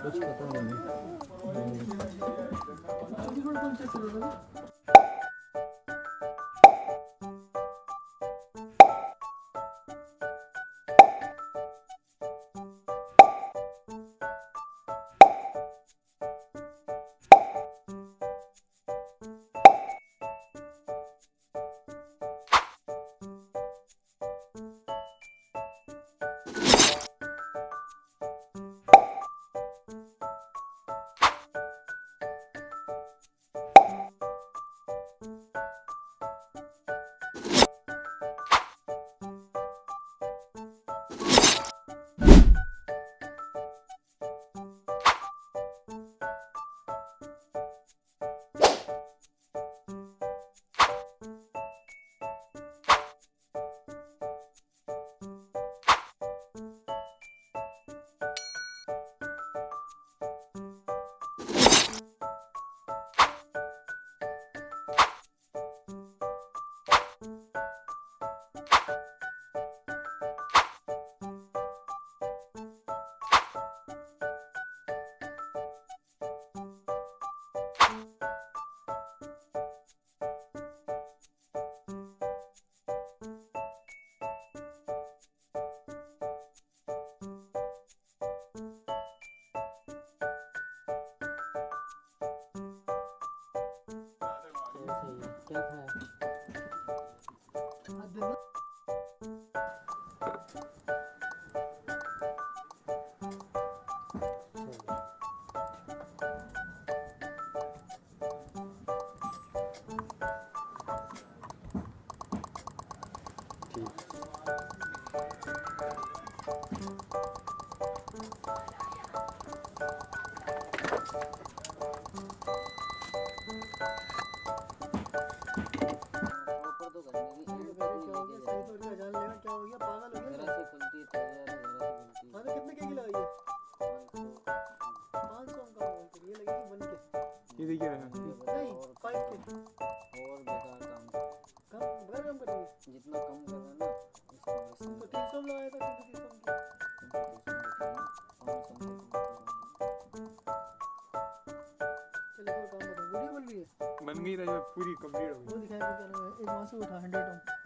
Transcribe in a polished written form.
कुछ पता नहीं है। क्या खाया? ये देखिए नहीं 5 के और बेकार काम कम बेकार काम कर रही है जितना कम कर रहा है ना इसको 300 लगाया था 300 चलो कोई काम बता वीडियो बन गई है बन गई पूरी कंप्लीट हो गई वो दिखाएगा क्या एक वहां से उठा 100 ओम